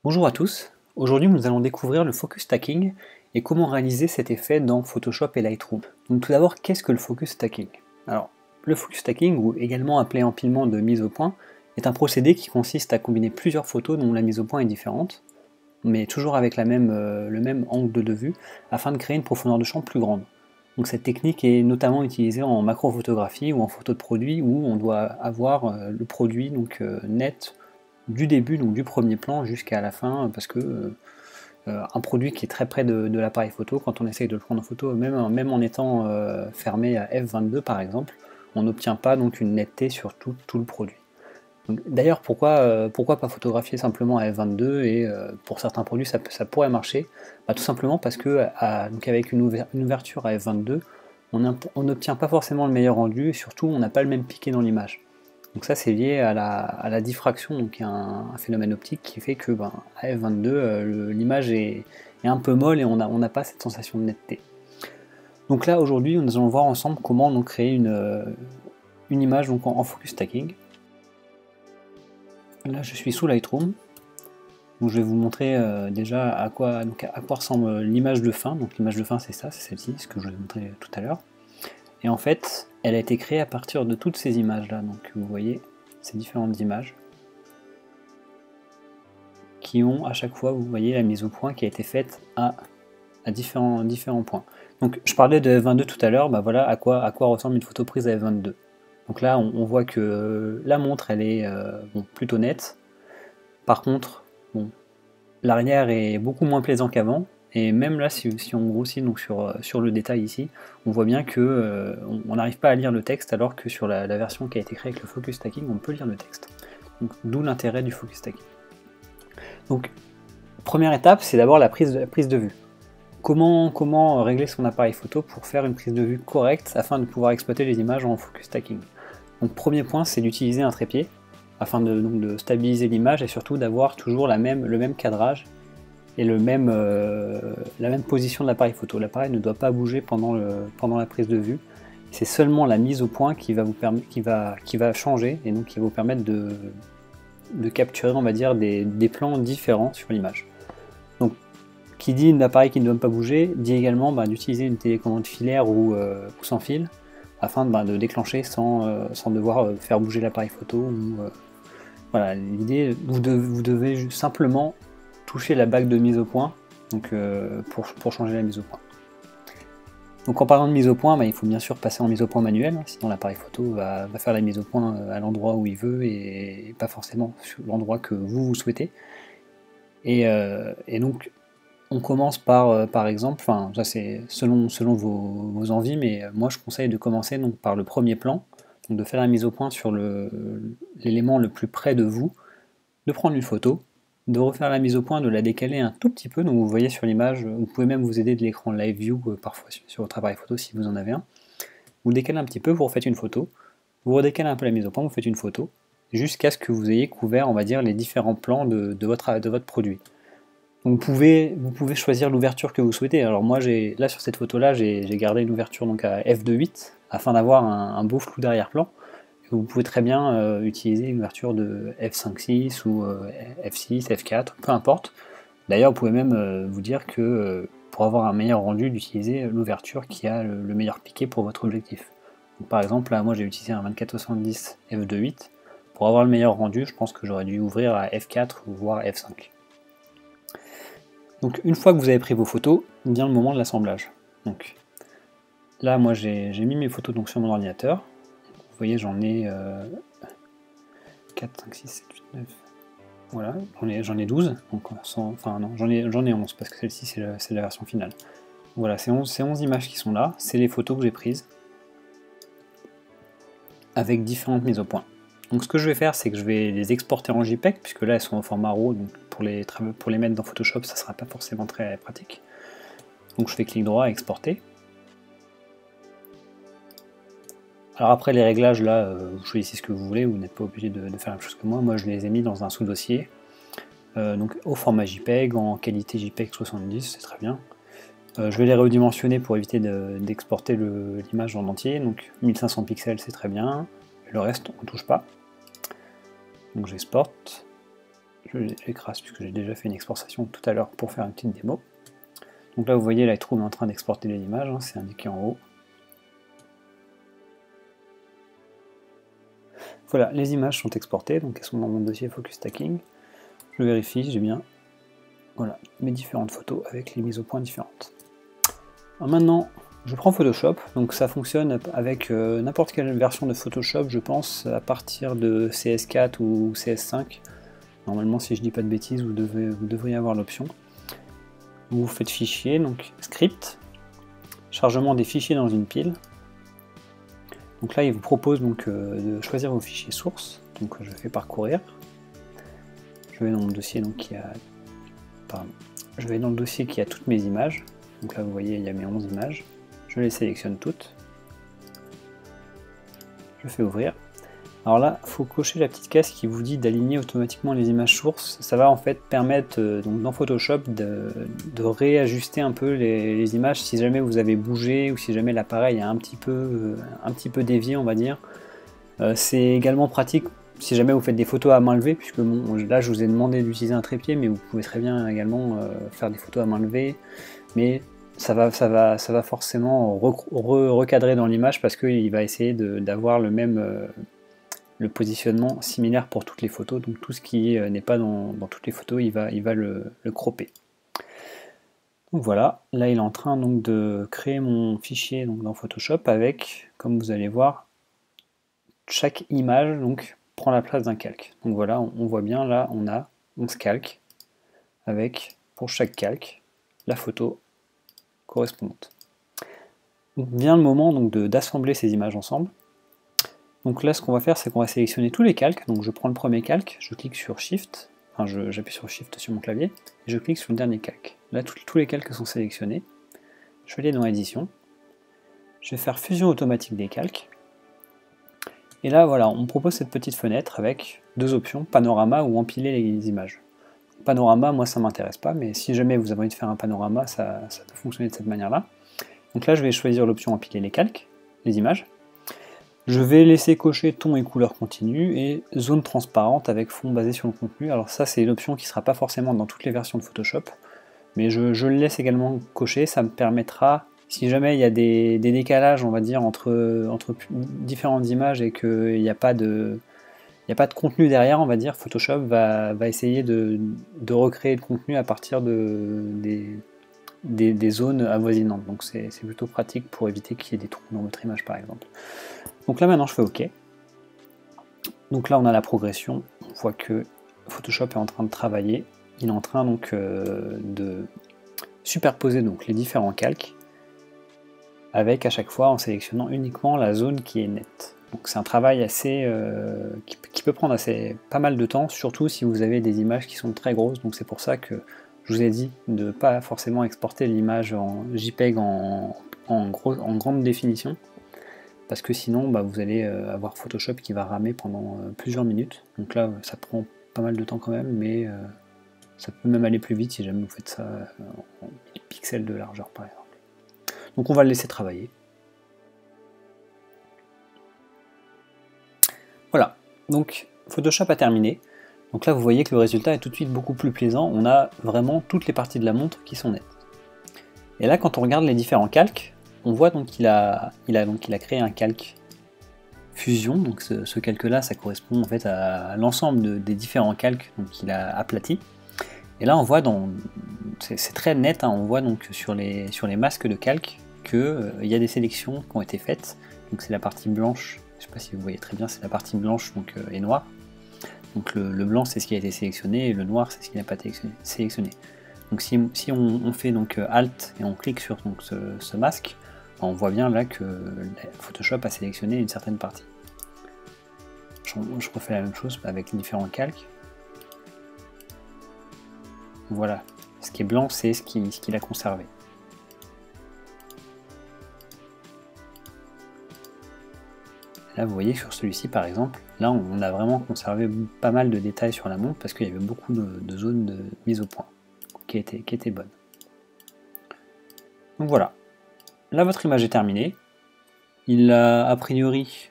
Bonjour à tous, aujourd'hui nous allons découvrir le focus stacking et comment réaliser cet effet dans Photoshop et Lightroom. Donc tout d'abord, qu'est-ce que le focus stacking? Alors, le focus stacking, ou également appelé empilement de mise au point, est un procédé qui consiste à combiner plusieurs photos dont la mise au point est différente, mais toujours avec le même angle de vue, afin de créer une profondeur de champ plus grande. Donc cette technique est notamment utilisée en macrophotographie ou en photo de produit, où on doit avoir le produit net du début, donc du premier plan jusqu'à la fin, parce que un produit qui est très près de l'appareil photo, quand on essaye de le prendre en photo, même en étant fermé à f22 par exemple, on n'obtient pas donc une netteté sur tout le produit. D'ailleurs, pourquoi pas photographier simplement à f22 et pour certains produits ça pourrait marcher? Tout simplement parce que donc avec une ouverture à f22, on n'obtient pas forcément le meilleur rendu et surtout on n'a pas le même piqué dans l'image. Donc ça c'est lié à la diffraction, donc il y a un phénomène optique qui fait que à f22 l'image est un peu molle et on n'a pas cette sensation de netteté. Donc là aujourd'hui nous allons voir ensemble comment donc, créer une image donc, en focus stacking. Là je suis sous Lightroom, donc je vais vous montrer déjà à quoi ressemble l'image de fin. Donc l'image de fin c'est ça, c'est celle-ci, ce que je vous ai montré tout à l'heure. Et en fait, elle a été créée à partir de toutes ces images-là. Donc vous voyez ces différentes images qui ont à chaque fois, vous voyez, la mise au point qui a été faite à différents points. Donc je parlais de f22 tout à l'heure, voilà à quoi ressemble une photo prise à f22. Donc là, on voit que la montre, elle est plutôt nette. Par contre, l'arrière est beaucoup moins plaisant qu'avant. Et même là, si on grossit donc sur le détail ici, on voit bien que on n'arrive pas à lire le texte, alors que sur la version qui a été créée avec le focus stacking, on peut lire le texte. D'où l'intérêt du focus stacking. Donc, première étape, c'est d'abord la prise de vue. Comment régler son appareil photo pour faire une prise de vue correcte afin de pouvoir exploiter les images en focus stacking? Donc, premier point, c'est d'utiliser un trépied afin de stabiliser l'image et surtout d'avoir toujours le même cadrage et la même position de l'appareil photo. L'appareil ne doit pas bouger pendant la prise de vue. C'est seulement la mise au point qui va changer et donc qui va vous permettre de capturer, on va dire, des plans différents sur l'image. Donc, qui dit un appareil qui ne doit pas bouger, dit également d'utiliser une télécommande filaire ou sans fil, afin de déclencher sans devoir faire bouger l'appareil photo. Voilà, l'idée, vous devez simplement toucher la bague de mise au point pour changer la mise au point. Donc en parlant de mise au point, il faut bien sûr passer en mise au point manuelle, sinon l'appareil photo va faire la mise au point à l'endroit où il veut et pas forcément sur l'endroit que vous souhaitez. Et donc on commence par exemple, ça c'est selon vos envies, mais moi je conseille de commencer donc par le premier plan, donc de faire la mise au point sur l'élément le plus près de vous, de prendre une photo, de refaire la mise au point, de la décaler un tout petit peu. Donc vous voyez sur l'image, vous pouvez même vous aider de l'écran Live View parfois sur votre appareil photo si vous en avez un. Vous décalez un petit peu, vous refaites une photo, vous redécalez un peu la mise au point, vous faites une photo, jusqu'à ce que vous ayez couvert, on va dire, les différents plans de votre produit. Donc vous pouvez choisir l'ouverture que vous souhaitez. Alors moi, là sur cette photo-là, j'ai gardé une ouverture donc à f2.8 afin d'avoir un beau flou d'arrière-plan. Vous pouvez très bien utiliser une ouverture de f5.6 ou f6, f4, peu importe. D'ailleurs, vous pouvez même vous dire que pour avoir un meilleur rendu, d'utiliser l'ouverture qui a le meilleur piqué pour votre objectif. Donc, par exemple, là, moi j'ai utilisé un 24-70 f2.8. Pour avoir le meilleur rendu, je pense que j'aurais dû ouvrir à f4 ou voire f5. Donc une fois que vous avez pris vos photos, vient le moment de l'assemblage. Donc là, moi j'ai mis mes photos donc, sur mon ordinateur. Vous voyez, j'en ai 4, 5, 6, 7, 8, 9. Voilà, j'en ai 12. Donc, j'en ai 11 parce que celle-ci c'est la version finale. Voilà, c'est 11 images qui sont là. C'est les photos que j'ai prises avec différentes mises au point. Donc ce que je vais faire, c'est que je vais les exporter en JPEG, puisque là elles sont au format RAW, donc pour les mettre dans Photoshop, ça ne sera pas forcément très pratique. Donc je fais clic droit, exporter. Alors après les réglages, là, vous choisissez ce que vous voulez, vous n'êtes pas obligé de faire la même chose que moi. Moi je les ai mis dans un sous-dossier, donc au format JPEG, en qualité JPEG 70, c'est très bien. Je vais les redimensionner pour éviter d'exporter l'image en entier, donc 1500 pixels c'est très bien, le reste on ne touche pas. Donc j'exporte. j'écrase puisque j'ai déjà fait une exportation tout à l'heure pour faire une petite démo. Donc là vous voyez Lightroom est en train d'exporter les images, hein, c'est indiqué en haut. Voilà, les images sont exportées, donc elles sont dans mon dossier Focus Stacking. Je vérifie, j'ai bien voilà, mes différentes photos avec les mises au point différentes. Alors maintenant, je prends Photoshop, donc ça fonctionne avec n'importe quelle version de Photoshop, je pense, à partir de CS4 ou CS5. Normalement, si je dis pas de bêtises, vous devriez avoir l'option. Vous faites fichier, donc script, chargement des fichiers dans une pile. Donc là, il vous propose donc, de choisir vos fichiers sources. Donc je fais parcourir. Je vais dans mon dossier donc, qui a... Pardon. Je vais dans le dossier qui a toutes mes images. Donc là, vous voyez, il y a mes 11 images. Je les sélectionne toutes. Je fais ouvrir. Alors là, il faut cocher la petite case qui vous dit d'aligner automatiquement les images sources. Ça va en fait permettre donc dans Photoshop de réajuster un peu les images si jamais vous avez bougé ou si jamais l'appareil a un petit peu dévié, on va dire. C'est également pratique si jamais vous faites des photos à main levée, puisque bon, là je vous ai demandé d'utiliser un trépied, mais vous pouvez très bien également faire des photos à main levée. Mais ça va forcément recadrer dans l'image parce qu'il va essayer d'avoir le même... le positionnement similaire pour toutes les photos, donc tout ce qui n'est pas dans toutes les photos, il va le cropper. Donc voilà, là il est en train donc de créer mon fichier donc, dans Photoshop avec, comme vous allez voir, chaque image donc, prend la place d'un calque. Donc voilà, on voit bien, là on a 11 calques, avec pour chaque calque la photo correspondante. Donc vient le moment d'assembler ces images ensemble. Donc là, ce qu'on va faire, c'est qu'on va sélectionner tous les calques. Donc je prends le premier calque, je clique sur Shift, enfin j'appuie sur Shift sur mon clavier, et je clique sur le dernier calque. Là, tous les calques sont sélectionnés. Je vais aller dans Édition. Je vais faire Fusion automatique des calques. Et là, voilà, on me propose cette petite fenêtre avec deux options, panorama ou empiler les images. Panorama, moi, ça ne m'intéresse pas, mais si jamais vous avez envie de faire un panorama, ça peut fonctionner de cette manière-là. Donc là, je vais choisir l'option empiler les calques, les images. Je vais laisser cocher ton et couleur continue et zone transparente avec fond basé sur le contenu. Alors ça c'est une option qui ne sera pas forcément dans toutes les versions de Photoshop, mais je le laisse également cocher, ça me permettra, si jamais il y a des décalages on va dire entre différentes images et qu'il n'y a pas de contenu derrière, on va dire, Photoshop va essayer de recréer le contenu à partir des zones avoisinantes. Donc c'est plutôt pratique pour éviter qu'il y ait des trous dans votre image par exemple. Donc là maintenant je fais OK. Donc là on a la progression, on voit que Photoshop est en train de travailler, il est en train donc de superposer donc les différents calques avec à chaque fois en sélectionnant uniquement la zone qui est nette. Donc c'est un travail assez qui peut prendre pas mal de temps, surtout si vous avez des images qui sont très grosses. Donc c'est pour ça que je vous ai dit de ne pas forcément exporter l'image en JPEG en grande définition. Parce que sinon vous allez avoir Photoshop qui va ramer pendant plusieurs minutes. Donc là ça prend pas mal de temps quand même, mais ça peut même aller plus vite si jamais vous faites ça en 1000 pixels de largeur par exemple. Donc on va le laisser travailler. Voilà, donc Photoshop a terminé. Donc là vous voyez que le résultat est tout de suite beaucoup plus plaisant. On a vraiment toutes les parties de la montre qui sont nettes. Et là quand on regarde les différents calques, on voit donc qu'il a créé un calque fusion, donc ce calque-là, ça correspond en fait à l'ensemble des différents calques qu'il a aplati. Et là, on voit c'est très net, hein, on voit donc sur les masques de calque qu'il y a des sélections qui ont été faites. Donc c'est la partie blanche, je ne sais pas si vous voyez très bien, c'est la partie blanche donc, et noire. Donc le blanc, c'est ce qui a été sélectionné, et le noir, c'est ce qui n'a pas été sélectionné. Donc si on fait donc Alt et on clique sur donc, ce masque, on voit bien là que Photoshop a sélectionné une certaine partie. Je refais la même chose avec les différents calques. Voilà, ce qui est blanc, c'est ce qu'il a conservé. Là, vous voyez sur celui-ci, par exemple, là, on a vraiment conservé pas mal de détails sur la montre parce qu'il y avait beaucoup de zones de mise au point qui étaient bonnes. Donc voilà. Là, votre image est terminée. Il a, a priori,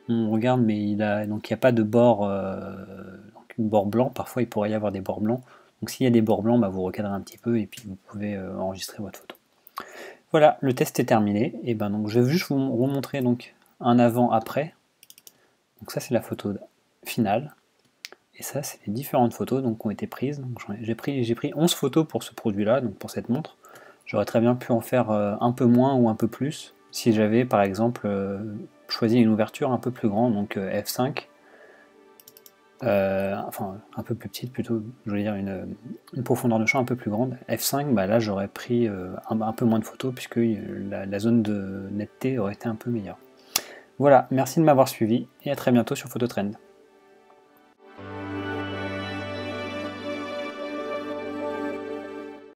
on regarde, mais il n'y a pas de bord bords blancs, parfois il pourrait y avoir des bords blancs. Donc s'il y a des bords blancs, vous recadrez un petit peu et puis vous pouvez enregistrer votre photo. Voilà, le test est terminé. Et donc je vais juste vous remontrer donc un avant-après. Donc ça c'est la photo finale. Et ça c'est les différentes photos donc, qui ont été prises. J'ai pris 11 photos pour ce produit-là, donc pour cette montre. J'aurais très bien pu en faire un peu moins ou un peu plus si j'avais par exemple choisi une ouverture un peu plus grande, donc f5. Enfin un peu plus petite plutôt, je veux dire une profondeur de champ un peu plus grande. F5, là j'aurais pris un peu moins de photos puisque la zone de netteté aurait été un peu meilleure. Voilà, merci de m'avoir suivi et à très bientôt sur Phototrend.